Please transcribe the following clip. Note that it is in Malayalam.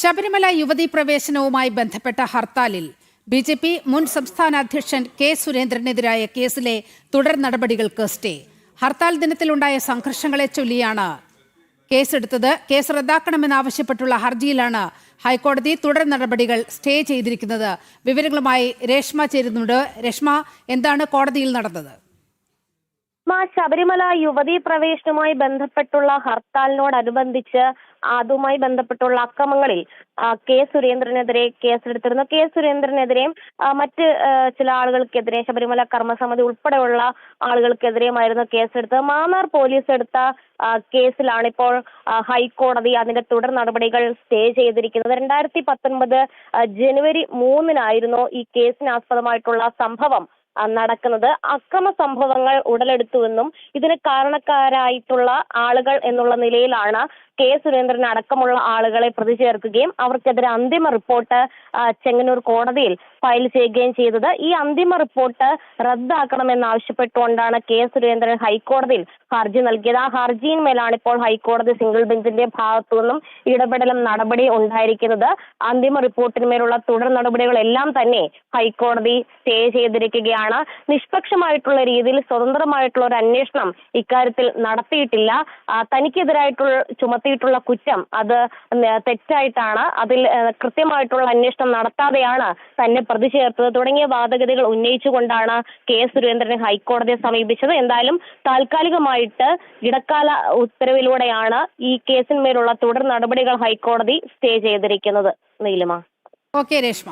ശബരിമല യുവതീ പ്രവേശനവുമായി ബന്ധപ്പെട്ട ഹർത്താലിൽ ബി.ജെ.പി. മുൻ സംസ്ഥാന അധ്യക്ഷൻ കെ സുരേന്ദ്രനെതിരായ കേസിലെ തുടർ നടപടികൾക്ക് സ്റ്റേ. ഹർത്താൽ ദിനത്തിലുണ്ടായ സംഘർഷങ്ങളെ ചൊല്ലിയാണ് കേസെടുത്തത്. കേസ് റദ്ദാക്കണമെന്നാവശ്യപ്പെട്ടുള്ള ഹർജിയിലാണ് ഹൈക്കോടതി തുടർ നടപടികൾ സ്റ്റേ ചെയ്തിരിക്കുന്നത്. വിവരങ്ങളുമായി രേഷ്മ ചേരുന്നുണ്ട്. രേഷ്മ, എന്താണ് കോടതിയിൽ നടന്നത്? ശബരിമല യുവതീ പ്രവേശനവുമായി ബന്ധപ്പെട്ടുള്ള ഹർത്താലിനോടനുബന്ധിച്ച് അതുമായി ബന്ധപ്പെട്ടുള്ള അക്രമങ്ങളിൽ കെ സുരേന്ദ്രനെതിരെ കേസെടുത്തിരുന്നു. കെ സുരേന്ദ്രനെതിരെയും മറ്റ് ചില ആളുകൾക്കെതിരെ, ശബരിമല കർമ്മസമിതി ഉൾപ്പെടെയുള്ള ആളുകൾക്കെതിരെയുമായിരുന്നു കേസെടുത്തത്. മാന്നാർ പോലീസ് എടുത്ത കേസിലാണ് ഇപ്പോൾ ഹൈക്കോടതി അതിന്റെ തുടർ നടപടികൾ സ്റ്റേ ചെയ്തിരിക്കുന്നത്. 2019 ജനുവരി 3-നായിരുന്നു ഈ കേസിനാസ്പദമായിട്ടുള്ള സംഭവം നടക്കുന്നത്. അക്രമ സംഭവങ്ങൾ ഉടലെടുത്തുവെന്നും ഇതിന് കാരണക്കാരായിട്ടുള്ള ആളുകൾ എന്നുള്ള നിലയിലാണ് കെ സുരേന്ദ്രൻ അടക്കമുള്ള ആളുകളെ പ്രതി ചേർക്കുകയും അവർക്കെതിരെ അന്തിമ റിപ്പോർട്ട് ചെങ്ങന്നൂർ കോടതിയിൽ ഫയൽ ചെയ്യുകയും ചെയ്തത്. ഈ അന്തിമ റിപ്പോർട്ട് റദ്ദാക്കണമെന്നാവശ്യപ്പെട്ടുകൊണ്ടാണ് കെ സുരേന്ദ്രൻ ഹൈക്കോടതിയിൽ ഹർജി നൽകിയത്. ആ ഹർജിയിന്മേലാണ് ഇപ്പോൾ ഹൈക്കോടതി സിംഗിൾ ബെഞ്ചിന്റെ ഭാഗത്തു നിന്നും ഇടപെടലും നടപടി ഉണ്ടായിരിക്കുന്നത്. അന്തിമ റിപ്പോർട്ടിന്മേലുള്ള തുടർ നടപടികളെല്ലാം തന്നെ ഹൈക്കോടതി സ്റ്റേ ചെയ്തിരിക്കുകയാണ്. നിഷ്പക്ഷമായിട്ടുള്ള രീതിയിൽ സ്വതന്ത്രമായിട്ടുള്ള ഒരു അന്വേഷണം ഇക്കാര്യത്തിൽ നടത്തിയിട്ടില്ല. തനിക്കെതിരായിട്ടുള്ള ചുമത്തിയിട്ടുള്ള കുറ്റം അത് തെറ്റായിട്ടാണ്, അതിൽ കൃത്യമായിട്ടുള്ള അന്വേഷണം നടത്താതെയാണ് തന്നെ പ്രതി ചേർത്തത് തുടങ്ങിയ വാദഗതികൾ ഉന്നയിച്ചുകൊണ്ടാണ് കെ സുരേന്ദ്രൻ ഹൈക്കോടതിയെ സമീപിച്ചത്. എന്തായാലും താൽക്കാലികമായിട്ട് ഇടക്കാല ഉത്തരവിലൂടെയാണ് ഈ കേസിന്മേലുള്ള തുടർ നടപടികൾ ഹൈക്കോടതി സ്റ്റേ ചെയ്തിരിക്കുന്നത്. നീലിമ. ഓക്കെ രേഷ്മ.